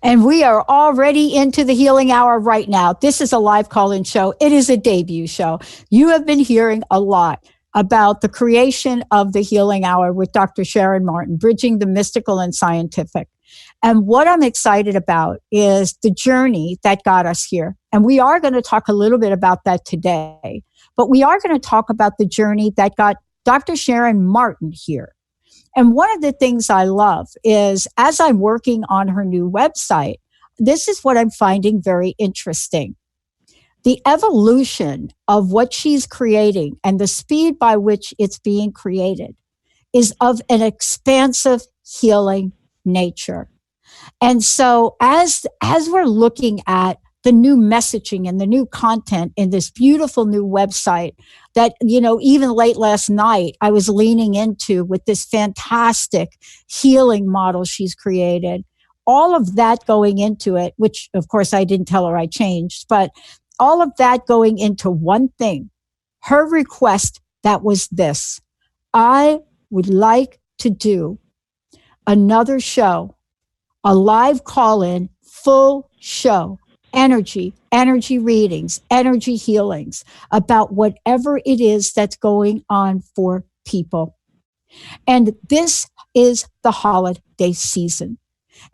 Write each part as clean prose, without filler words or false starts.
And we are already into the healing hour right now. This is a live call-in show. It is a debut show. You have been hearing a lot about the creation of the healing hour with Dr. Sharon Martin, bridging the mystical and scientific. And what I'm excited about is the journey that got us here. And we are going to talk a little bit about that today. But we are going to talk about the journey that got Dr. Sharon Martin here. And one of the things I love is as I'm working on her new website, this is what I'm finding very interesting. The evolution of what she's creating and the speed by which it's being created is of an expansive healing nature. And so as we're looking at the new messaging and the new content in this beautiful new website that, even late last night, I was leaning into with this fantastic healing model she's created, all of that going into it, which of course I didn't tell her I changed, but all of that going into one thing, her request that was this: I would like to do another show, a live call-in, full show, energy readings, energy healings about whatever it is that's going on for people. And this is the holiday season.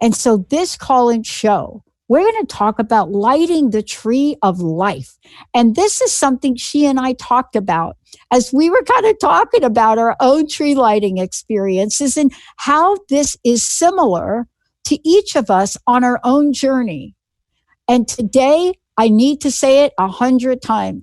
And so this call-in show, we're going to talk about lighting the tree of life. And this is something she and I talked about as we were kind of talking about our own tree lighting experiences and how this is similar to each of us on our own journey. And today, I need to say it 100 times.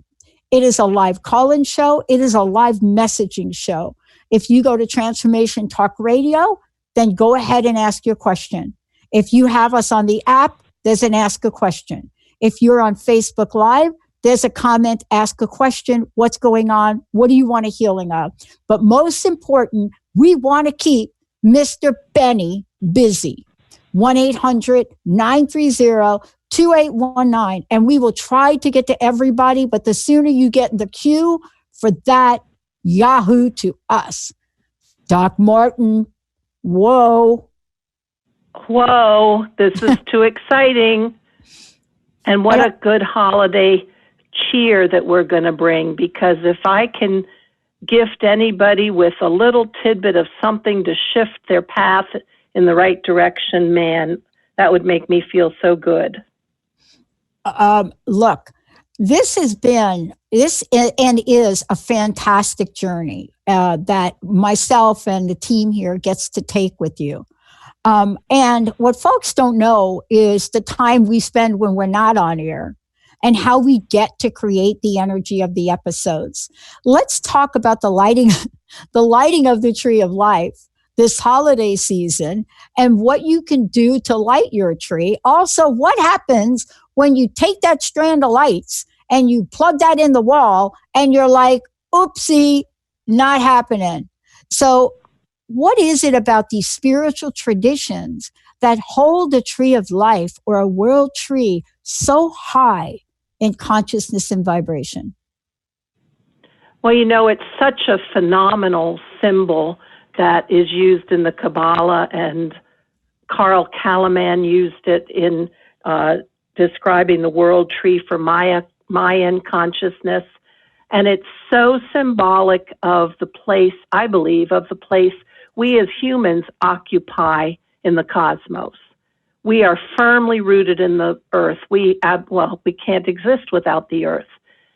It is a live call-in show. It is a live messaging show. If you go to Transformation Talk Radio, then go ahead and ask your question. If you have us on the app, there's an ask a question. If you're on Facebook Live, there's a comment, ask a question. What's going on? What do you want a healing of? But most important, we want to keep Mr. Benny busy. 1-800-930-2819. And we will try to get to everybody, but the sooner you get in the queue for that, Yahoo to us. Doc Martin, whoa. Whoa, this is too exciting. And what a good holiday cheer that we're going to bring, because if I can gift anybody with a little tidbit of something to shift their path in the right direction, man, that would make me feel so good. Look, this is a fantastic journey that myself and the team here gets to take with you. And what folks don't know is the time we spend when we're not on air and how we get to create the energy of the episodes. Let's talk about the lighting of the tree of life this holiday season and what you can do to light your tree. Also, what happens when you take that strand of lights and you plug that in the wall and you're like, oopsie, not happening. So what is it about these spiritual traditions that hold the tree of life or a world tree so high in consciousness and vibration? Well, it's such a phenomenal symbol that is used in the Kabbalah, and Carl Kalaman used it in describing the world tree for Mayan consciousness. And it's so symbolic of the place, I believe, of the place we as humans occupy in the cosmos. We are firmly rooted in the earth. We can't exist without the earth.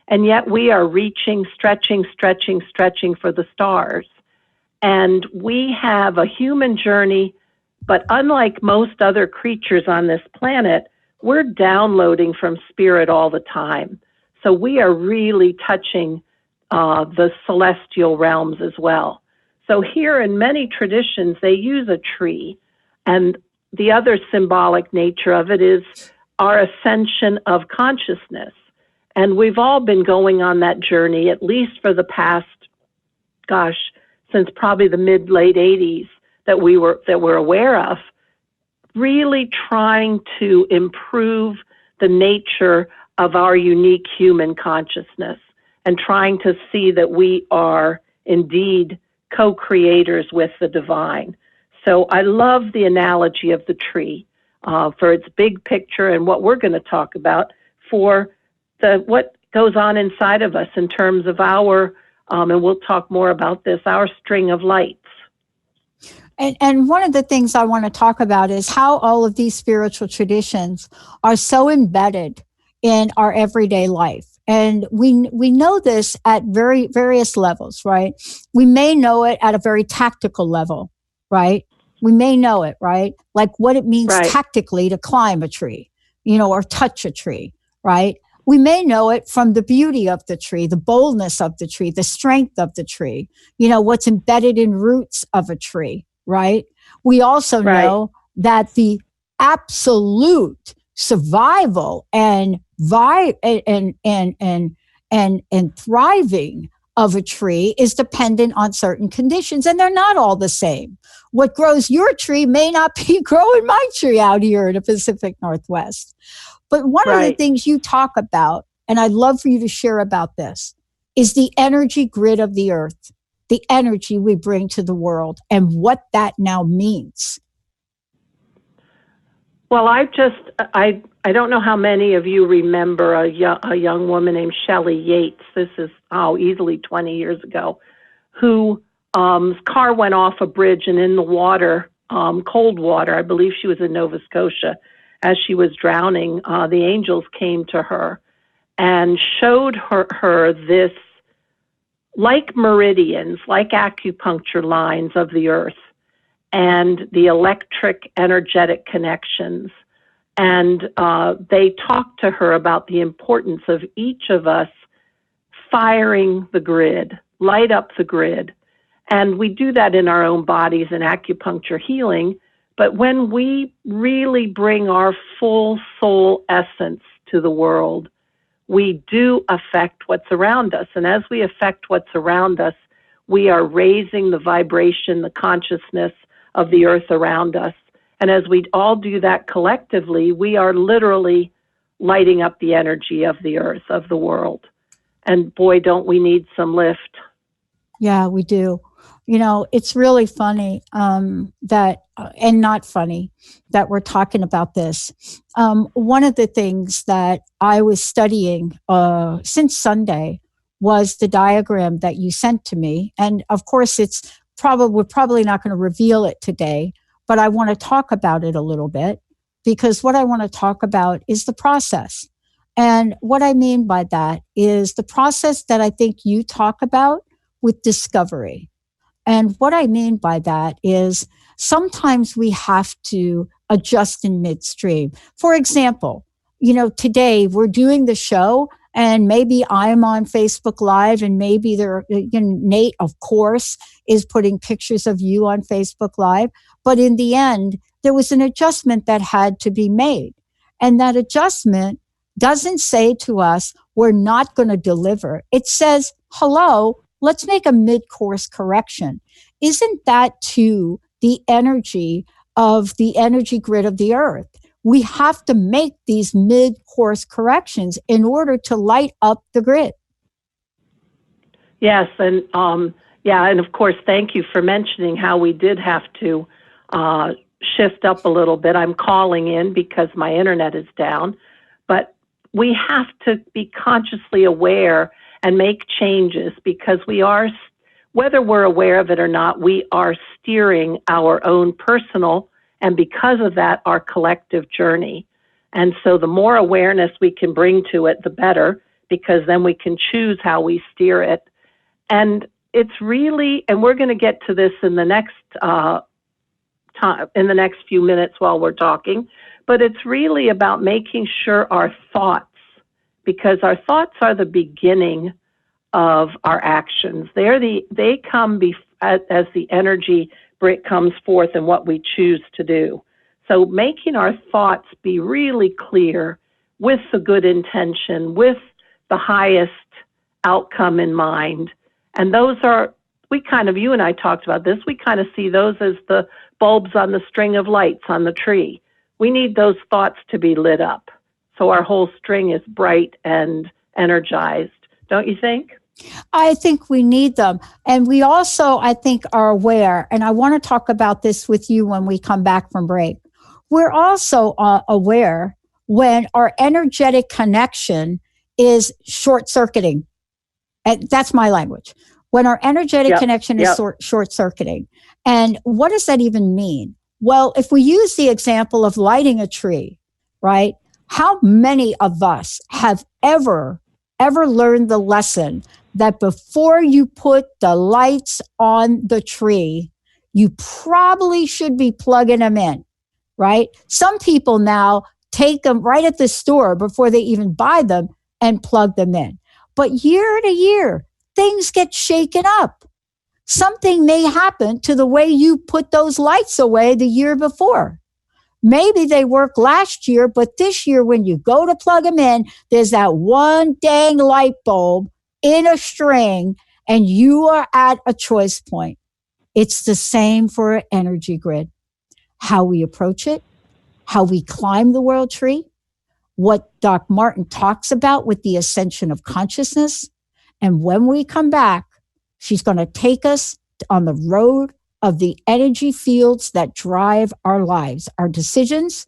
And yet we are reaching, stretching for the stars. And we have a human journey, but unlike most other creatures on this planet, we're downloading from spirit all the time. So we are really touching the celestial realms as well. So here in many traditions, they use a tree. And the other symbolic nature of it is our ascension of consciousness. And we've all been going on that journey, at least for the past, since probably the mid-late 80s that we're aware of, really trying to improve the nature of our unique human consciousness and trying to see that we are indeed co-creators with the divine. So I love the analogy of the tree. for its big picture and what we're going to talk about for what goes on inside of us in terms of our, and we'll talk more about this, our string of lights. And one of the things I want to talk about is how all of these spiritual traditions are so embedded in our everyday life. And we know this at various levels, right? We may know it at a very tactical level, right? We may know it, right? Like what it means tactically to climb a tree, or touch a tree, right? We may know it from the beauty of the tree, the boldness of the tree, the strength of the tree, what's embedded in roots of a tree, right? We also know that the absolute survival and thriving of a tree is dependent on certain conditions, and they're not all the same. What grows your tree may not be growing my tree out here in the Pacific Northwest. But one of the things you talk about, and I'd love for you to share about this, is the energy grid of the earth, the energy we bring to the world, and what that now means. Well, I don't know how many of you remember a young woman named Shelley Yates. This is easily 20 years ago, whose car went off a bridge, and in the water, cold water, I believe she was in Nova Scotia, as she was drowning, the angels came to her and showed her this, like meridians, like acupuncture lines of the earth, and the electric energetic connections. And they talked to her about the importance of each of us firing the grid, light up the grid. And we do that in our own bodies in acupuncture healing. But when we really bring our full soul essence to the world, we do affect what's around us. And as we affect what's around us, we are raising the vibration, the consciousness of the earth around us. And as we all do that collectively, we are literally lighting up the energy of the earth, of the world. And boy, don't we need some lift. Yeah, we do. It's really funny that, and not funny, that we're talking about this. One of the things that I was studying since Sunday was the diagram that you sent to me. And of course, we're probably not going to reveal it today, but I want to talk about it a little bit, because what I want to talk about is the process. And what I mean by that is the process that I think you talk about with discovery. And what I mean by that is sometimes we have to adjust in midstream. For example, today we're doing the show, and maybe I'm on Facebook Live, and maybe Nate, of course, is putting pictures of you on Facebook Live. But in the end, there was an adjustment that had to be made. And that adjustment doesn't say to us, we're not going to deliver. It says, hello, let's make a mid-course correction. Isn't that too the energy of the energy grid of the earth? We have to make these mid-course corrections in order to light up the grid. Yes, and and of course, thank you for mentioning how we did have to shift up a little bit. I'm calling in because my internet is down, but we have to be consciously aware and make changes, because we are, whether we're aware of it or not, we are steering our own personal, and because of that, our collective journey. And so the more awareness we can bring to it, the better, because then we can choose how we steer it. And it's really, and we're going to get to this in the next in the next few minutes while we're talking, but it's really about making sure our thoughts, because our thoughts are the beginning of our actions. They come as the energy comes forth and what we choose to do. So making our thoughts be really clear with the good intention, with the highest outcome in mind. And those are, you and I talked about this, we kind of see those as the bulbs on the string of lights on the tree. We need those thoughts to be lit up so our whole string is bright and energized. Don't you think? I think we need them. And we also, I think, are aware, and I want to talk about this with you when we come back from break. We're also aware when our energetic connection is short circuiting. And that's my language. When our energetic connection is short circuiting. And what does that even mean? Well, if we use the example of lighting a tree, right? How many of us have ever learned the lesson that before you put the lights on the tree, you probably should be plugging them in, right? Some people now take them right at the store before they even buy them and plug them in. But year to year, things get shaken up. Something may happen to the way you put those lights away the year before. Maybe they worked last year, but this year when you go to plug them in, there's that one dang light bulb in a string and you are at a choice point. It's the same for an energy grid. How we approach it, how we climb the world tree, what Doc Martin talks about with the ascension of consciousness. And when we come back, she's going to take us on the road of the energy fields that drive our lives, our decisions,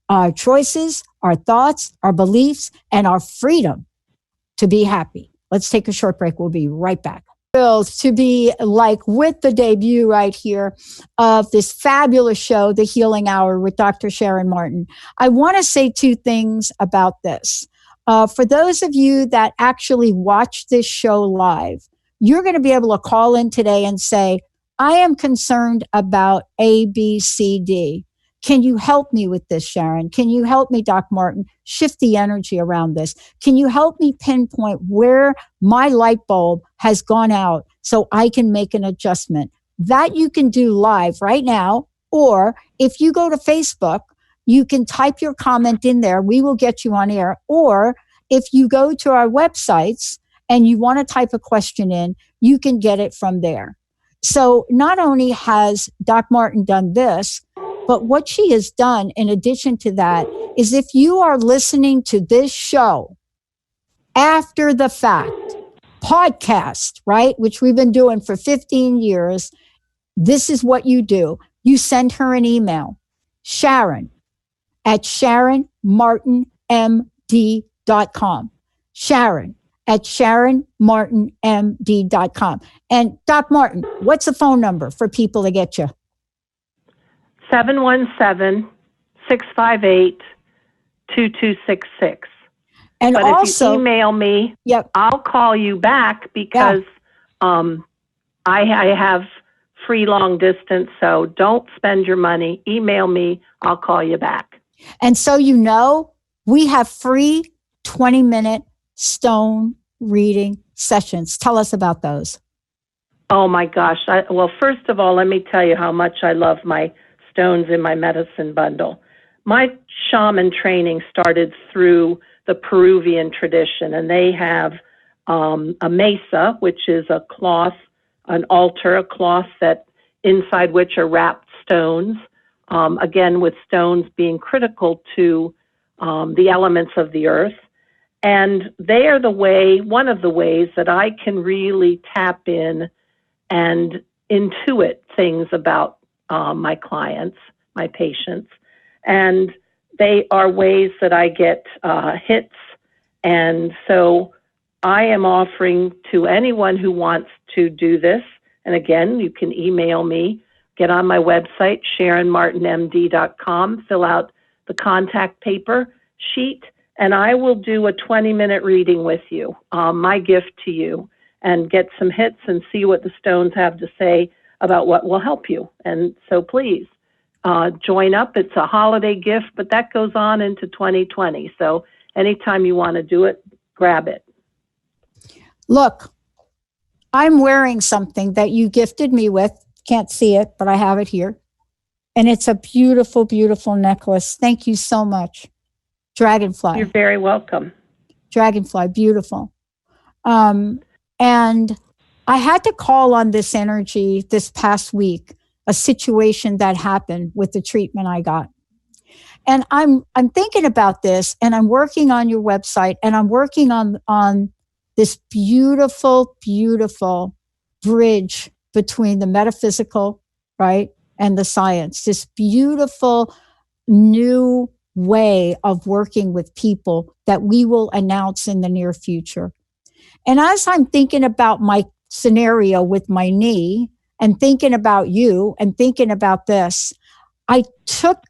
our choices, our thoughts, our beliefs, and our freedom to be happy. Let's take a short break. We'll be right back. Thrilled to be with the debut right here of this fabulous show, The Healing Hour with Dr. Sharon Martin. I want to say two things about this. For those of you that actually watch this show live, you're going to be able to call in today and say, I am concerned about A, B, C, D. Can you help me with this, Sharon? Can you help me, Doc Martin, shift the energy around this? Can you help me pinpoint where my light bulb has gone out so I can make an adjustment? That you can do live right now. Or if you go to Facebook, you can type your comment in there. We will get you on air. Or if you go to our websites and you want to type a question in, you can get it from there. So not only has Doc Martin done this, but what she has done in addition to that is if you are listening to this show after the fact, podcast, right, which we've been doing for 15 years, this is what you do. You send her an email, Sharon at SharonMartinMD.com. Sharon at SharonMartinMD.com. And Doc Martin, what's the phone number for people to get you? 717-658-2266. And but also, if you email me, I'll call you back because I have free long distance. So don't spend your money. Email me. I'll call you back. And so, we have free 20-minute stone reading sessions. Tell us about those. Oh, my gosh. Well, first of all, let me tell you how much I love my stones in my medicine bundle. My shaman training started through the Peruvian tradition, and they have a mesa, which is a cloth, an altar, a cloth that inside which are wrapped stones, again, with stones being critical to the elements of the earth. And they are one of the ways that I can really tap in and intuit things about my clients, my patients. And they are ways that I get hits. And so I am offering to anyone who wants to do this. And again, you can email me, get on my website, SharonMartinMD.com, fill out the contact paper sheet, and I will do a 20-minute reading with you, my gift to you, and get some hits and see what the stones have to say about what will help you. And so please join up. It's a holiday gift, but that goes on into 2020. So anytime you want to do it, grab it. Look, I'm wearing something that you gifted me with. Can't see it, but I have it here. And it's a beautiful, beautiful necklace. Thank you so much. Dragonfly. You're very welcome. Dragonfly, beautiful. And I had to call on this energy this past week, a situation that happened with the treatment I got. And I'm thinking about this, and I'm working on your website, and I'm working on this beautiful, beautiful bridge between the metaphysical, right, and the science. This beautiful new way of working with people that we will announce in the near future. And as I'm thinking about my scenario with my knee and thinking about you and thinking about this, I took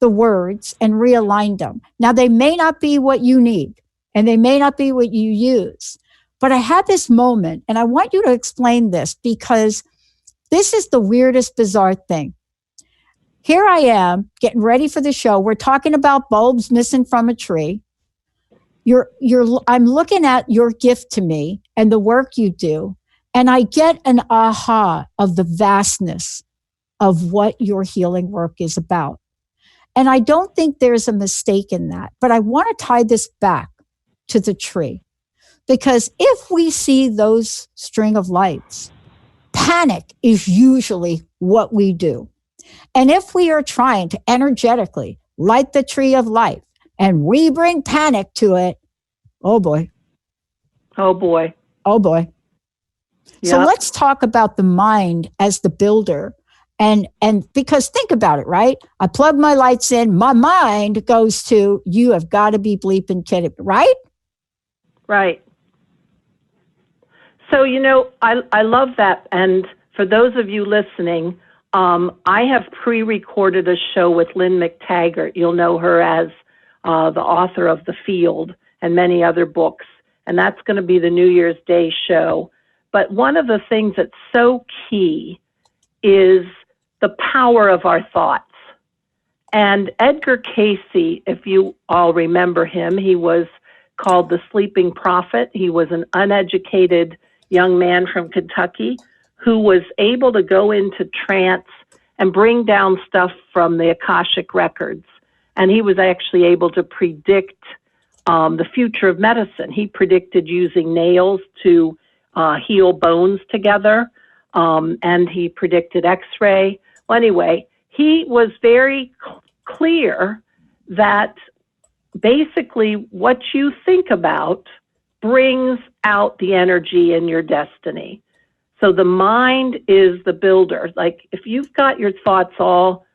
the words and realigned them. Now, they may not be what you need and they may not be what you use, but I had this moment and I want you to explain this because this is the weirdest, bizarre thing. Here I am getting ready for the show. We're talking about bulbs missing from a tree. I'm looking at your gift to me and the work you do, and I get an aha of the vastness of what your healing work is about. And I don't think there's a mistake in that, but I want to tie this back to the tree because if we see those string of lights, panic is usually what we do. And if we are trying to energetically light the tree of life and we bring panic to it, oh boy. Oh boy. Oh boy. Yep. So let's talk about the mind as the builder. And because think about it, right? I plug my lights in, my mind goes to, you have got to be bleeping kidding, right? Right. So, I love that. And for those of you listening, I have pre-recorded a show with Lynn McTaggart. You'll know her as the author of The Field and many other books. And that's going to be the New Year's Day show. But one of the things that's so key is the power of our thoughts. And Edgar Cayce, if you all remember him, he was called the Sleeping Prophet. He was an uneducated young man from Kentucky who was able to go into trance and bring down stuff from the Akashic records. And he was actually able to predict the future of medicine. He predicted using nails to heal bones together, and he predicted X-ray. Well, anyway, he was very clear that basically what you think about brings out the energy in your destiny. So the mind is the builder. Like if you've got your thoughts all,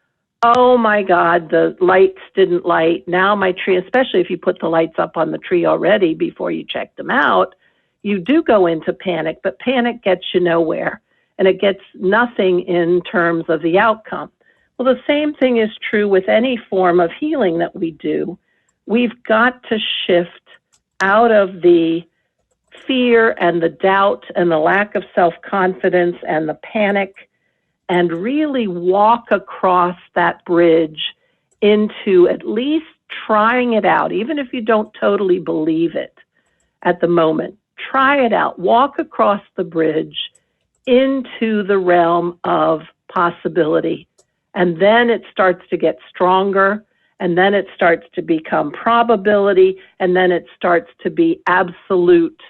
oh my God, the lights didn't light. Now my tree, especially if you put the lights up on the tree already before you check them out, you do go into panic, but panic gets you nowhere and it gets nothing in terms of the outcome. Well, the same thing is true with any form of healing that we do. We've got to shift out of the fear and the doubt and the lack of self-confidence and the panic and really walk across that bridge into at least trying it out, even if you don't totally believe it at the moment. Try it out. Walk across the bridge into the realm of possibility. And then it starts to get stronger, and then it starts to become probability, and then it starts to be absolute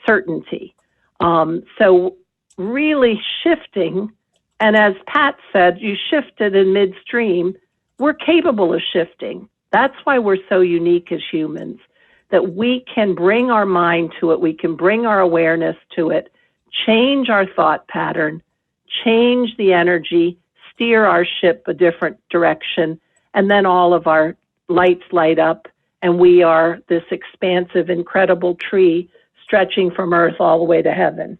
certainty. So really shifting, and as Pat said, you shifted in midstream. We're capable of shifting. That's why we're so unique as humans, that we can bring our mind to it, we can bring our awareness to it, change our thought pattern, change the energy, steer our ship a different direction, and then all of our lights light up, and we are this expansive, incredible tree stretching from earth all the way to heaven.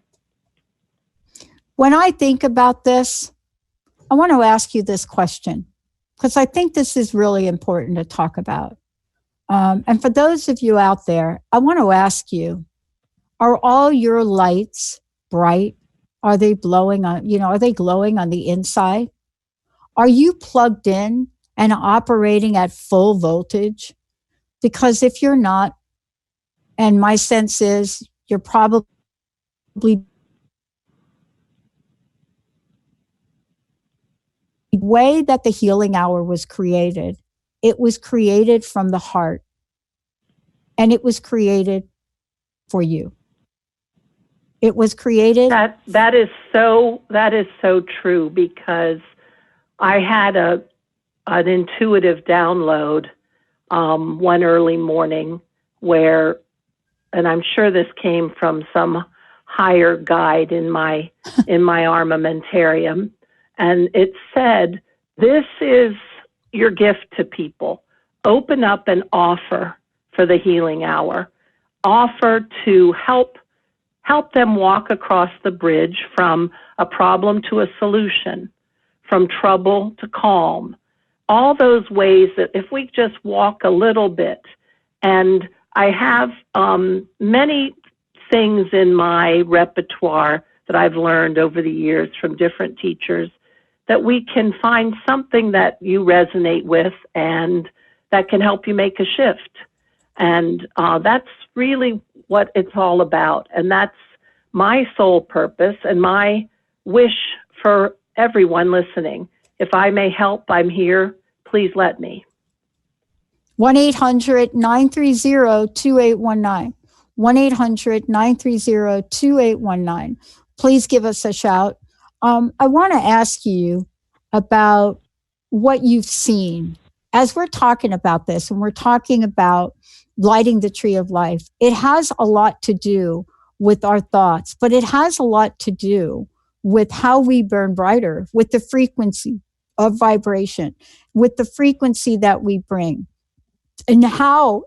When I think about this, I want to ask you this question, because I think this is really important to talk about. And for those of you out there, I want to ask you, are all your lights bright? Are they blowing on, are they glowing on the inside? Are you plugged in and operating at full voltage? Because if you're not, and my sense is you're probably the way that the healing hour was created, it was created from the heart, and it was created for you. It was created. That is so true, because I had an intuitive download one early morning where, and I'm sure this came from some higher guide in my armamentarium, and it said, "This is your gift to people. Open up and offer for the healing hour. Offer to help them walk across the bridge from a problem to a solution, from trouble to calm. All those ways that if we just walk a little bit, and I have many things in my repertoire that I've learned over the years from different teachers, that we can find something that you resonate with and that can help you make a shift. And that's really what it's all about. And that's my sole purpose and my wish for everyone listening. If I may help, I'm here. Please let me. 1-800-930-2819. 1-800-930-2819. Please give us a shout. I want to ask you about what you've seen. As we're talking about this, and we're talking about lighting the tree of life, it has a lot to do with our thoughts, but it has a lot to do with how we burn brighter, with the frequency of vibration, with the frequency that we bring. And how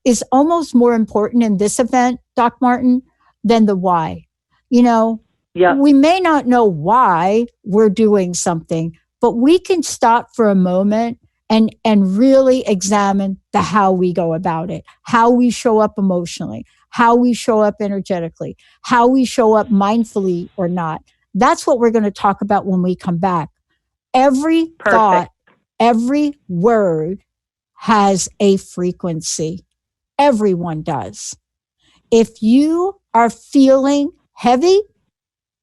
is almost more important in this event, Doc Martin, than the why. You know, we may not know why we're doing something, but we can stop for a moment and really examine the how we go about it, how we show up emotionally, how we show up energetically, how we show up mindfully or not. That's what we're going to talk about when we come back. Every thought, every word has a frequency. Everyone does. If you are feeling heavy,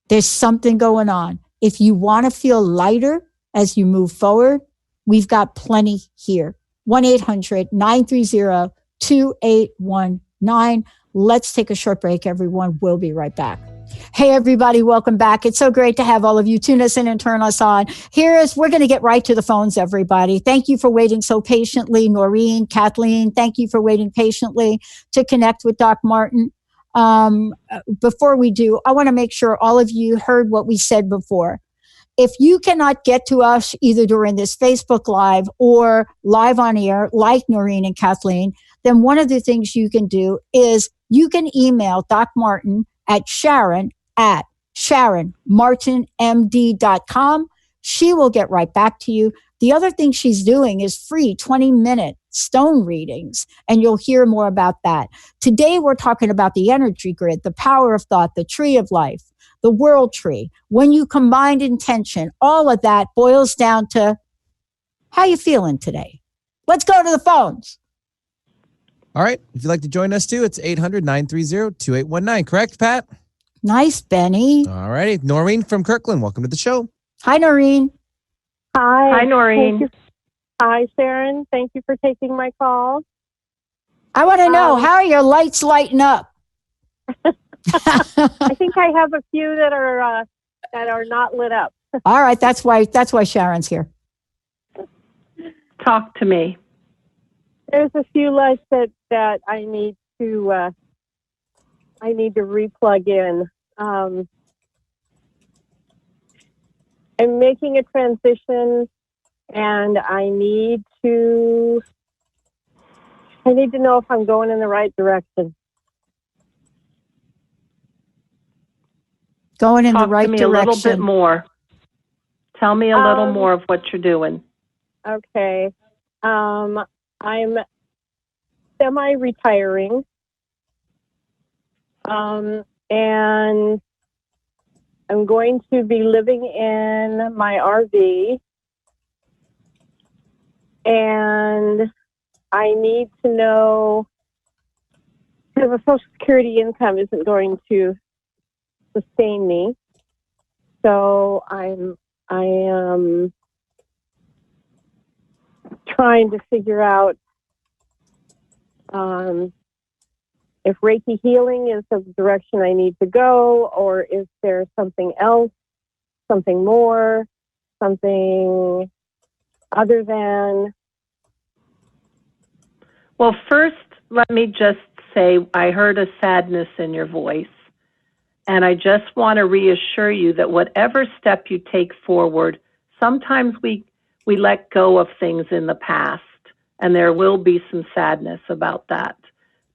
there's something going on. If you want to feel lighter as you move forward, we've got plenty here. 1-800-930-2819. Let's take a short break, everyone. We'll be right back. Hey, everybody, welcome back. It's so great to have all of you tune us in and turn us on. We're going to get right to the phones, everybody. Thank you for waiting so patiently. Noreen, Kathleen, thank you for waiting patiently to connect with Doc Martin. Before we do, I want to make sure all of you heard what we said before. If you cannot get to us either during this Facebook Live or live on air, like Noreen and Kathleen, then one of the things you can do is you can email Doc Martin at sharonmartinmd.com. She will get right back to you. The other thing she's doing is free 20-minute stone readings, and you'll hear more about that. Today, we're talking about the energy grid, the power of thought, the tree of life, the world tree. When you combine intention, all of that boils down to how you feeling today. Let's go to the phones. All right. If you'd like to join us too, it's 800-930-2819. Correct, Pat? Nice, Benny. All righty. Noreen from Kirkland, welcome to the show. Hi, Noreen. Hi, Noreen. Hi, Sharon. Thank you for taking my call. I want to know, how are your lights lighting up? I think I have a few that are not lit up. All right, that's why Sharon's here. Talk to me. There's a few lights that I need to replug in. I'm making a transition, and I need to know if I'm going in the right direction. Going in the right direction. Talk to me a little bit more. Tell me a little more of what you're doing. Okay. I'm semi-retiring. And I'm going to be living in my RV. And I need to know, because the Social Security income isn't going to sustain me. So I am trying to figure out if Reiki healing is the direction I need to go, or is there something else, something more, something other than? Well, first, let me just say I heard a sadness in your voice. And I just want to reassure you that whatever step you take forward, sometimes we we let go of things in the past, and there will be some sadness about that.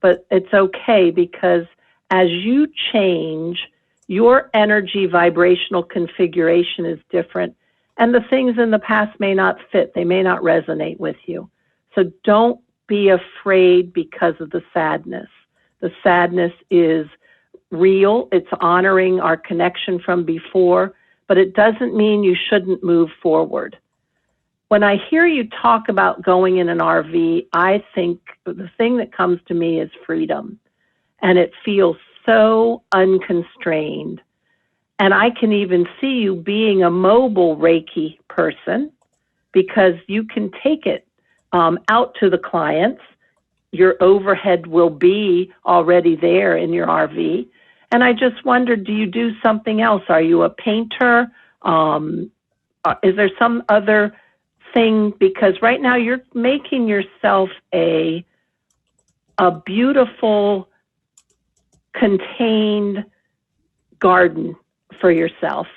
But it's okay, because as you change, your energy vibrational configuration is different, and the things in the past may not fit. They may not resonate with you. So don't be afraid because of the sadness. The sadness is real. It's honoring our connection from before, but it doesn't mean you shouldn't move forward. When I hear you talk about going in an RV, I think the thing that comes to me is freedom. And it feels so unconstrained. And I can even see you being a mobile Reiki person, because you can take it out to the clients. Your overhead will be already there in your RV. And I just wondered, do you do something else? Are you a painter? Is there some other thing? Because right now you're making yourself a beautiful, contained garden for yourself,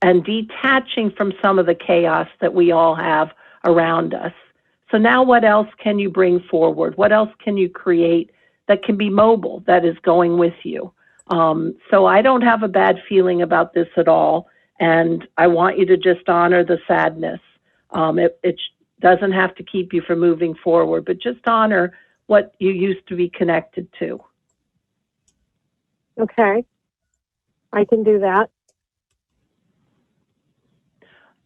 and detaching from some of the chaos that we all have around us. So now what else can you bring forward? What else can you create that can be mobile, that is going with you? So I don't have a bad feeling about this at all. And I want you to just honor the sadness. It doesn't have to keep you from moving forward, but just honor what you used to be connected to. Okay. I can do that.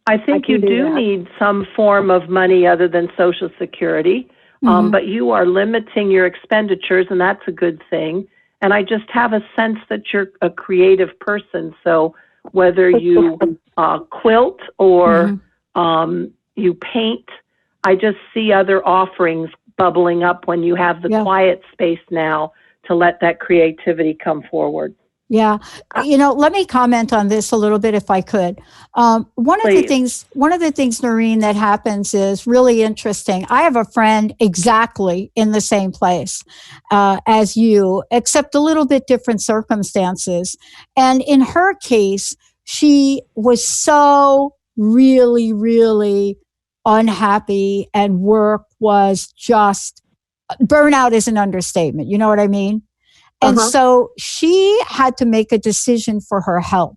I think you do need some form of money other than Social Security, but you are limiting your expenditures, and that's a good thing. And I just have a sense that you're a creative person. So whether you quilt or you paint, I just see other offerings bubbling up when you have the quiet space now to let that creativity come forward. Yeah. Let me comment on this a little bit if I could. One of the things, Noreen, that happens is really interesting. I have a friend exactly in the same place as you, except a little bit different circumstances. And in her case, she was so really, really unhappy, and work was just, burnout is an understatement. You know what I mean? And so she had to make a decision for her health.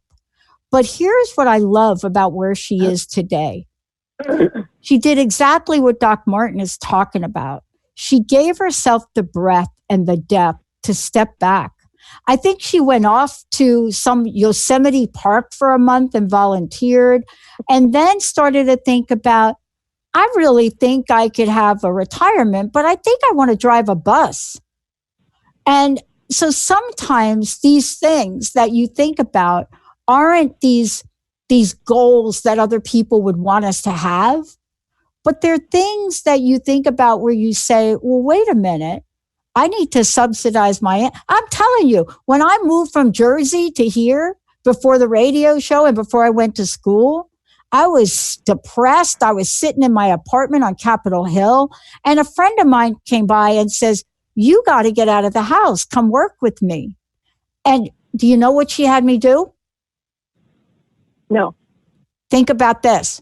But here's what I love about where she is today. She did exactly what Doc Martin is talking about. She gave herself the breath and the depth to step back. I think she went off to some Yosemite Park for a month and volunteered, and then started to think about, I really think I could have a retirement, but I think I want to drive a bus. And so sometimes these things that you think about aren't these goals that other people would want us to have, but they're things that you think about where you say, well, wait a minute, I need to subsidize I'm telling you, when I moved from Jersey to here before the radio show and before I went to school, I was depressed. I was sitting in my apartment on Capitol Hill, and a friend of mine came by and says, you got to get out of the house. Come work with me. And do you know what she had me do? No. Think about this.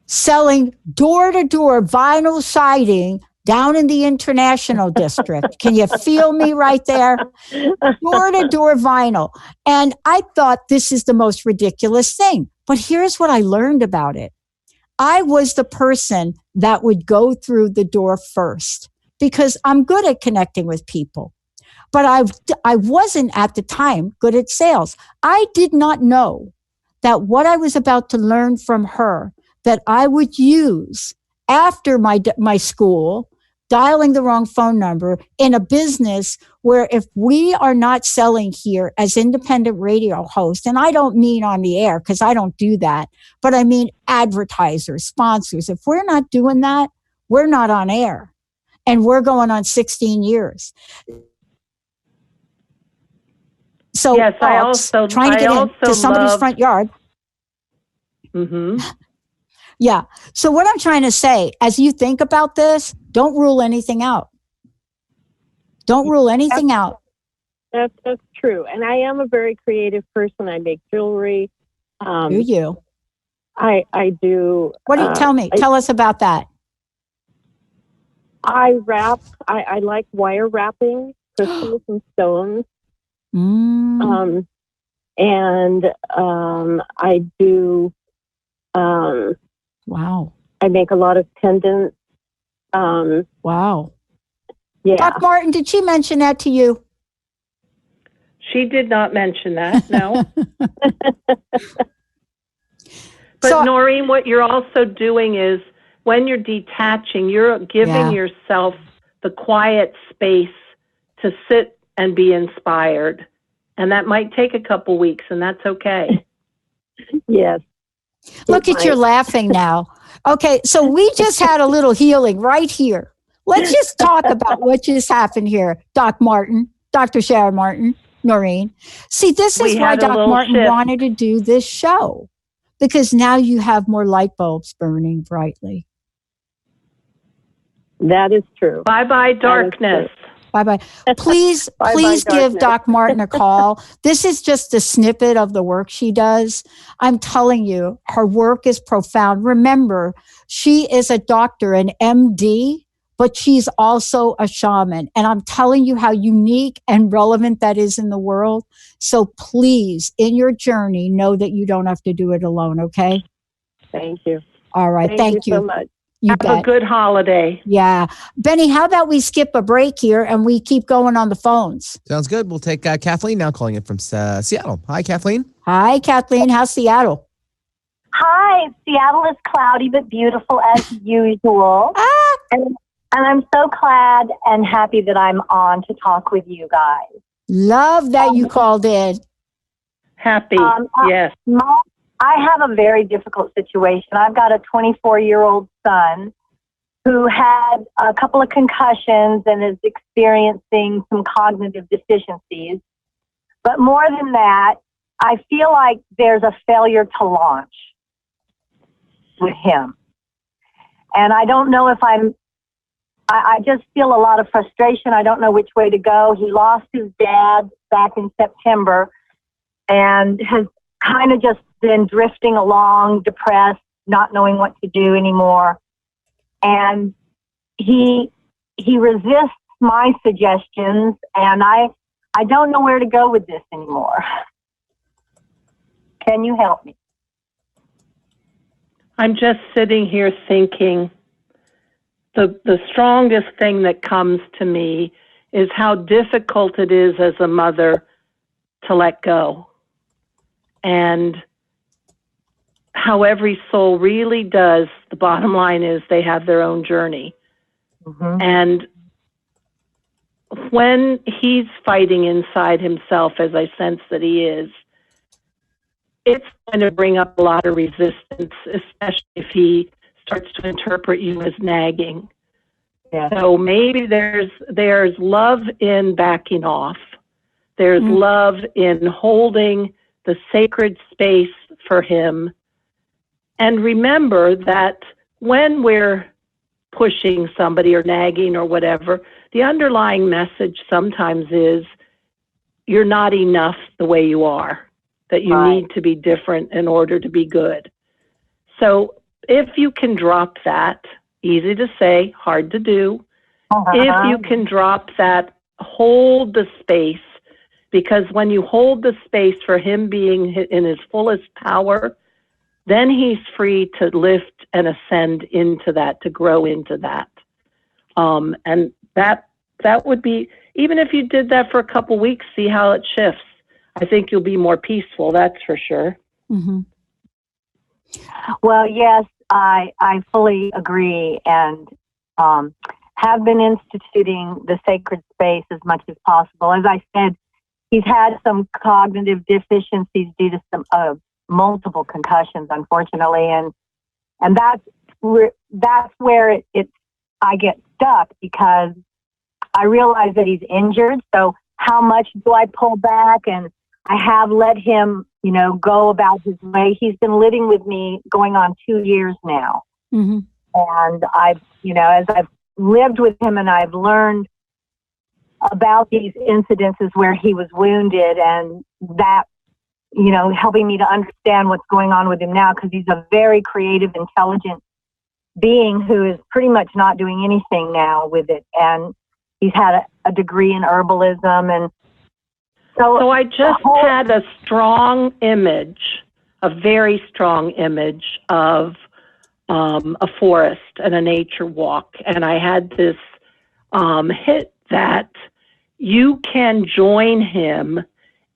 Selling door-to-door vinyl siding down in the International District. Can you feel me right there? Door-to-door vinyl. And I thought, this is the most ridiculous thing. But here's what I learned about it. I was the person that would go through the door first, because I'm good at connecting with people. But I wasn't at the time good at sales. I did not know that what I was about to learn from her, that I would use after my school, dialing the wrong phone number in a business where if we are not selling here as independent radio hosts, and I don't mean on the air because I don't do that, but I mean advertisers, sponsors, if we're not doing that, we're not on air. And we're going on 16 years. So yes, I also trying to get into somebody's front yard. Yeah. So what I'm trying to say, as you think about this, don't rule anything out. Don't rule anything out. That's true. And I am a very creative person. I make jewelry. Do you? I do. What do you tell me? Tell us about that. I wrap. I like wire wrapping crystals and stones. Mm. I do. Wow. I make a lot of pendants. Wow. Yeah. Doc Martin, did she mention that to you? She did not mention that, no. But So- Noreen, what you're also doing is when you're detaching, you're giving yourself the quiet space to sit and be inspired. And that might take a couple weeks, and that's okay. Yes. Look at you laughing now. Okay, so we just had a little healing right here. Let's just talk about what just happened here, Doc Martin, Dr. Sharon Martin, Noreen. See, this is why Doc Martin wanted to do this show, because now you have more light bulbs burning brightly. That is true. Bye-bye, darkness. Bye-bye. Please give Doc Martin a call. This is just a snippet of the work she does. I'm telling you, her work is profound. Remember, she is a doctor, an MD, but she's also a shaman. And I'm telling you how unique and relevant that is in the world. So please, in your journey, know that you don't have to do it alone, okay? Thank you. All right. Thank you so much. You Have a good holiday. Yeah. Benny, how about we skip a break here and we keep going on the phones? Sounds good. We'll take Kathleen now, calling in from Seattle. Hi, Kathleen. Hi, Kathleen. How's Seattle? Hi. Seattle is cloudy but beautiful as usual. And I'm so glad and happy that I'm on to talk with you guys. Love that you called in. Happy, yes. I have a very difficult situation. I've got a 24-year-old son who had a couple of concussions and is experiencing some cognitive deficiencies. But more than that, I feel like there's a failure to launch with him. And I don't know if I just feel a lot of frustration. I don't know which way to go. He lost his dad back in September and has kind of just been drifting along, depressed, not knowing what to do anymore. And he resists my suggestions, and I don't know where to go with this anymore. Can you help me? I'm just sitting here thinking the strongest thing that comes to me is how difficult it is as a mother to let go. And how every soul really does, the bottom line is they have their own journey. Mm-hmm. And when he's fighting inside himself, as I sense that he is, it's going to bring up a lot of resistance, especially if he starts to interpret you as nagging. Yeah. So maybe there's love in backing off. There's love in holding the sacred space for him. And remember that when we're pushing somebody or nagging or whatever, the underlying message sometimes is you're not enough the way you are, that you need to be different in order to be good. So if you can drop that, easy to say, hard to do, if you can drop that, hold the space, because when you hold the space for him being in his fullest power, then he's free to lift and ascend into that, to grow into that. And that would be, even if you did that for a couple weeks, see how it shifts. I think you'll be more peaceful, that's for sure. Mm-hmm. Well, yes, I fully agree, and have been instituting the sacred space as much as possible. As I said, he's had some cognitive deficiencies due to some multiple concussions, unfortunately, and that's where I get stuck, because I realize that he's injured. So how much do I pull back? And I have let him, go about his way. He's been living with me going on 2 years now. Mm-hmm. And as I've lived with him and I've learned about these incidences where he was wounded, and that helping me to understand what's going on with him now, because he's a very creative, intelligent being who is pretty much not doing anything now with it. And he's had a degree in herbalism. And so I just had a very strong image of a forest and a nature walk. And I had this hit that you can join him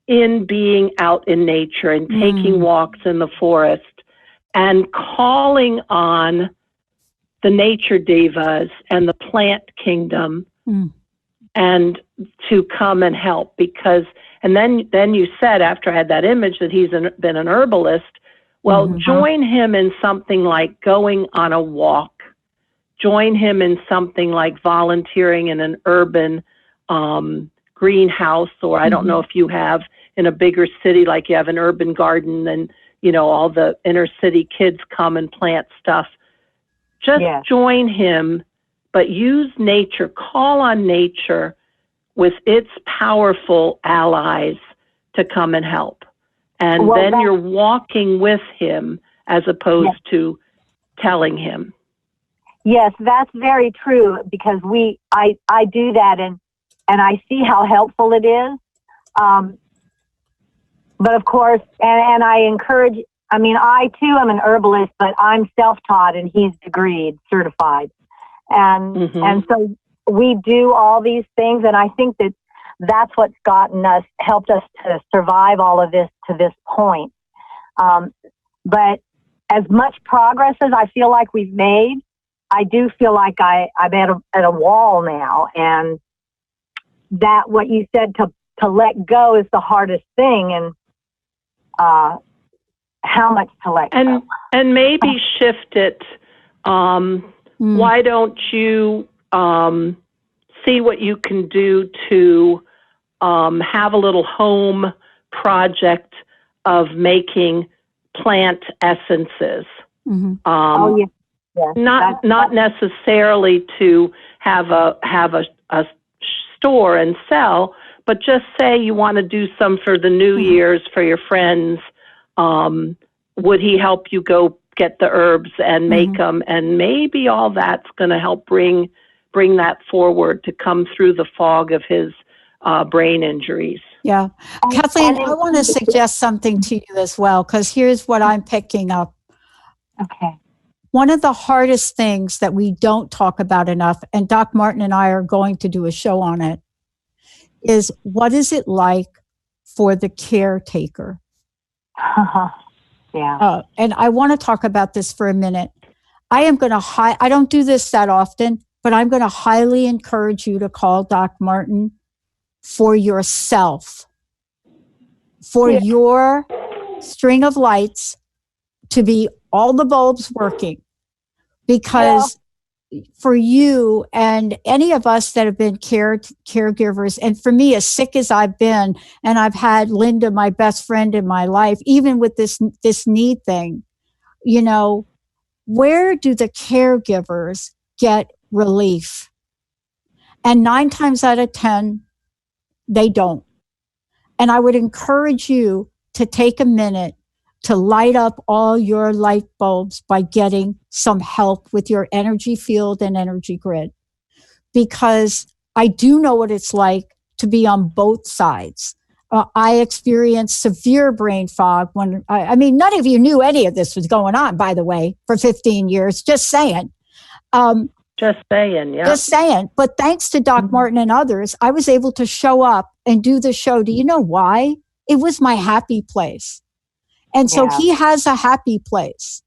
in being out in nature and taking walks in the forest and calling on the nature devas and the plant kingdom and to come and help. Because, and then you said, after I had that image, that he's been an herbalist. Well, join him in something like going on a walk. Join him in something like volunteering in an urban greenhouse, or I don't know if you have in a bigger city, like you have an urban garden and, all the inner city kids come and plant stuff. Just join him, but use nature, call on nature with its powerful allies to come and help. And then you're walking with him as opposed to telling him. Yes, that's very true, because I do that and I see how helpful it is. But of course, and I encourage, I too am an herbalist, but I'm self-taught and he's degreed, certified. And so we do all these things. And I think that's what's helped us to survive all of this to this point. But as much progress as I feel like we've made, I do feel like I'm at a wall now. And that what you said to let go is the hardest thing. And how much to let go. And maybe shift it. Why don't you see what you can do to have a little home project of making plant essences? Not necessarily to have a store and sell, but just say you want to do some for the New Year's for your friends. Would he help you go get the herbs and make them? And maybe all that's going to help bring that forward to come through the fog of his brain injuries. Yeah. Kathleen, I want to suggest something to you as well, because here's what I'm picking up. Okay. One of the hardest things that we don't talk about enough, and Doc Martin and I are going to do a show on it, is what is it like for the caretaker? And I want to talk about this for a minute. I don't do this that often, but I'm going to highly encourage you to call Doc Martin for yourself, for your string of lights to be all the bulbs working, because for you and any of us that have been caregivers, and for me, as sick as I've been, and I've had Linda, my best friend in my life, even with this knee thing, where do the caregivers get relief? And 9 times out of 10, they don't. And I would encourage you to take a minute to light up all your light bulbs by getting some help with your energy field and energy grid. Because I do know what it's like to be on both sides. I experienced severe brain fog when, none of you knew any of this was going on, by the way, for 15 years, just saying. Just saying, yeah. Just saying. But thanks to Doc Martin and others, I was able to show up and do the show. Do you know why? It was my happy place. And so he has a happy place,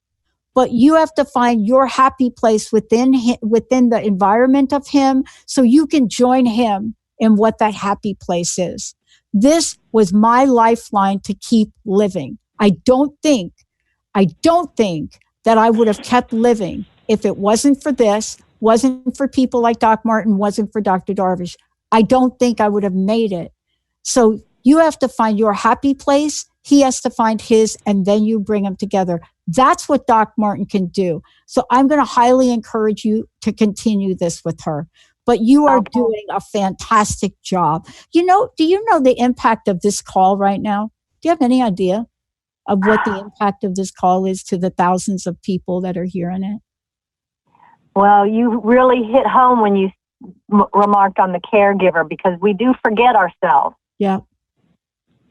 but you have to find your happy place within the environment of him, so you can join him in what that happy place is. This was my lifeline to keep living. I don't think that I would have kept living if it wasn't for this, wasn't for people like Doc Martin, wasn't for Dr. Darvish. I don't think I would have made it. So you have to find your happy place. He has to find his, and then you bring them together. That's what Doc Martin can do. So I'm going to highly encourage you to continue this with her. But you are doing a fantastic job. Do you know the impact of this call right now? Do you have any idea of what the impact of this call is to the thousands of people that are hearing it? Well, you really hit home when you remarked on the caregiver, because we do forget ourselves. Yeah.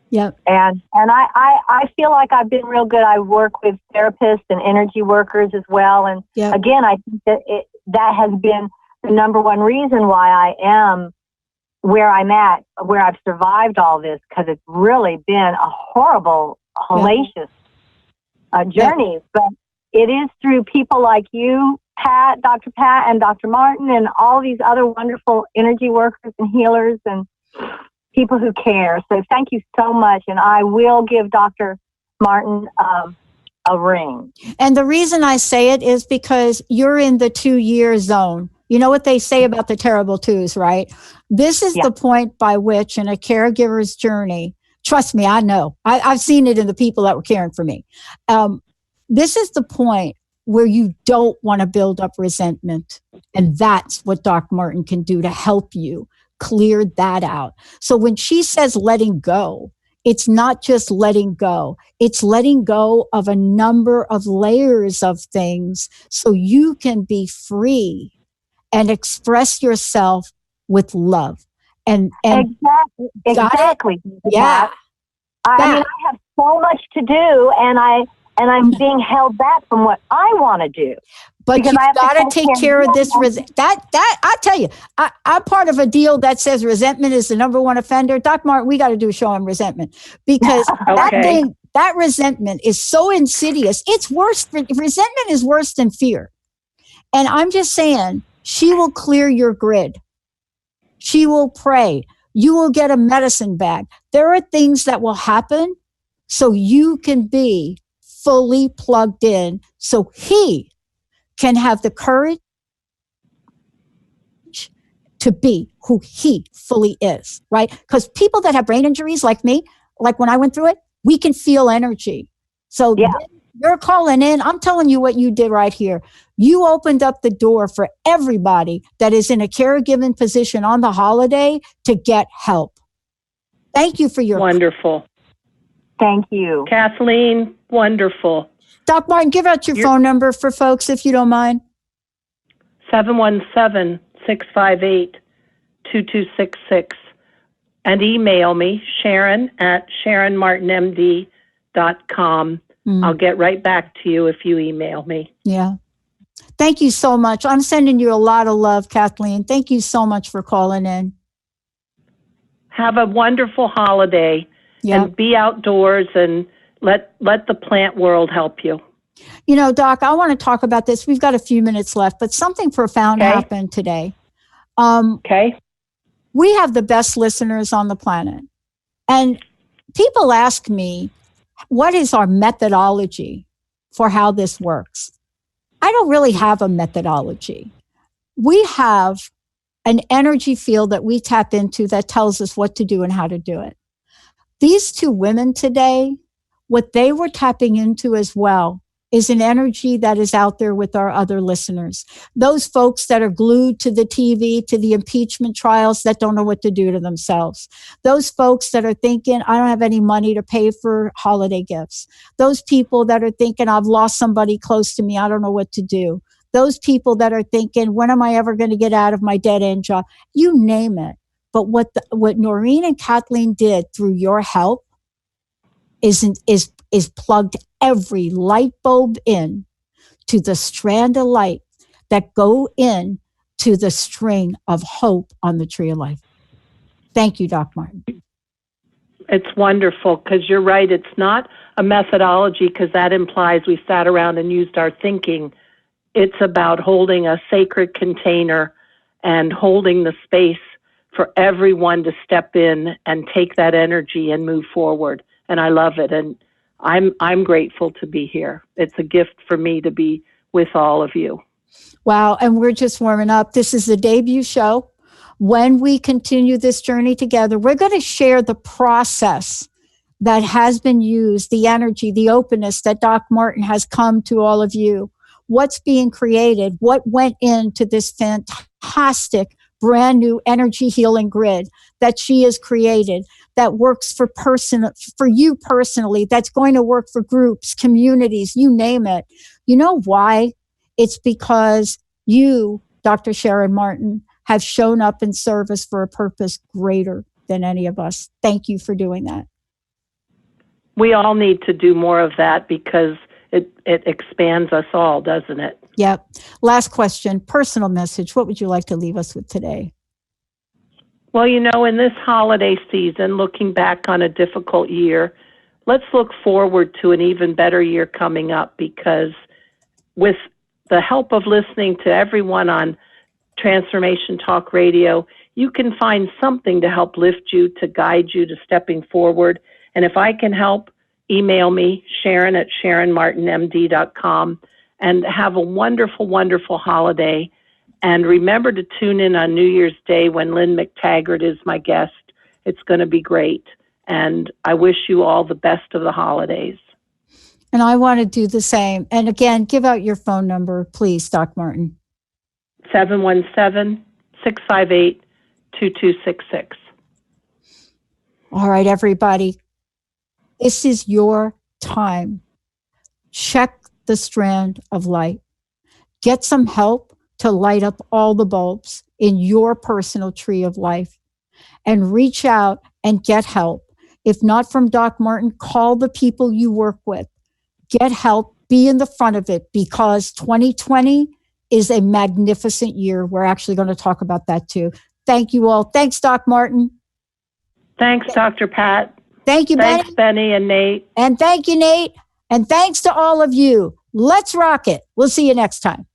Yeah. And I feel like I've been real good. I work with therapists and energy workers as well. And again, I think that has been the number one reason why I am where I'm at, where I've survived all this, because it's really been a horrible, hellacious journey. But it is through people like you, Pat, Dr. Pat, and Dr. Martin, and all these other wonderful energy workers and healers and people who care. So thank you so much. And I will give Dr. Martin a ring. And the reason I say it is because you're in the 2-year zone. You know what they say about the terrible twos, right? This is the point by which in a caregiver's journey, trust me, I know. I've seen it in the people that were caring for me. This is the point where you don't want to build up resentment. And that's what Doc Martin can do to help you clear that out. So when she says letting go, it's not just letting go. It's letting go of a number of layers of things so you can be free and express yourself with love. And exactly. Yeah. I mean, I have so much to do, and I'm being held back from what I want to do. But you've got to take care of this. That I tell you, I'm part of a deal that says resentment is the number one offender. Doc Martin, we got to do a show on resentment, because that resentment is so insidious. It's worse. Resentment is worse than fear. And I'm just saying, she will clear your grid. She will pray. You will get a medicine bag. There are things that will happen so you can be fully plugged in, so he can have the courage to be who he fully is, right? Because people that have brain injuries like me, like when I went through it, we can feel energy. So you're calling in. I'm telling you what you did right here. You opened up the door for everybody that is in a caregiving position on the holiday to get help. Thank you for your wonderful. Thank you, Kathleen. Wonderful. Doc Martin, give out your phone number for folks, if you don't mind. 717-658-2266. And email me, Sharon@SharonMartinMD.com. I'll get right back to you if you email me. Yeah. Thank you so much. I'm sending you a lot of love, Kathleen. Thank you so much for calling in. Have a wonderful holiday. And be outdoors and let the plant world help you. You know, Doc, I want to talk about this. We've got a few minutes left, but something profound happened today. We have the best listeners on the planet. And people ask me, what is our methodology for how this works? I don't really have a methodology. We have an energy field that we tap into that tells us what to do and how to do it. These two women today, what they were tapping into as well is an energy that is out there with our other listeners. Those folks that are glued to the TV, to the impeachment trials, that don't know what to do to themselves. Those folks that are thinking, I don't have any money to pay for holiday gifts. Those people that are thinking, I've lost somebody close to me, I don't know what to do. Those people that are thinking, when am I ever going to get out of my dead end job? You name it. But what Noreen and Kathleen did through your help is plugged every light bulb in to the strand of light that go in to the string of hope on the tree of life. Thank you, Doc Martin. It's wonderful, because you're right. It's not a methodology, because that implies we sat around and used our thinking. It's about holding a sacred container and holding the space for everyone to step in and take that energy and move forward. And I love it. And I'm grateful to be here. It's a gift for me to be with all of you. Wow. And we're just warming up. This is the debut show. When we continue this journey together, we're going to share the process that has been used, the energy, the openness that Doc Martin has come to all of you. What's being created? What went into this fantastic brand new energy healing grid that she has created that works for you personally, that's going to work for groups, communities, you name it. You know why? It's because you, Dr. Sharon Martin, have shown up in service for a purpose greater than any of us. Thank you for doing that. We all need to do more of that because it expands us all, doesn't it? Yep. Last question, personal message. What would you like to leave us with today? Well, in this holiday season, looking back on a difficult year, let's look forward to an even better year coming up, because with the help of listening to everyone on Transformation Talk Radio, you can find something to help lift you, to guide you to stepping forward. And if I can help, email me, Sharon@SharonMartinMD.com, and have a wonderful, wonderful holiday. And remember to tune in on New Year's Day when Lynn McTaggart is my guest. It's going to be great. And I wish you all the best of the holidays. And I want to do the same. And again, give out your phone number, please, Doc Martin. 717-658-2266. All right, everybody. This is your time. Check the strand of light. Get some help to light up all the bulbs in your personal tree of life, and reach out and get help. If not from Doc Martin, call the people you work with. Get help, be in the front of it, because 2020 is a magnificent year. We're actually going to talk about that too. Thank you all. Thanks, Doc Martin. Thanks, Dr. Pat. Thank you, Thanks, Benny. Benny and Nate. And thank you, Nate. And thanks to all of you. Let's rock it. We'll see you next time.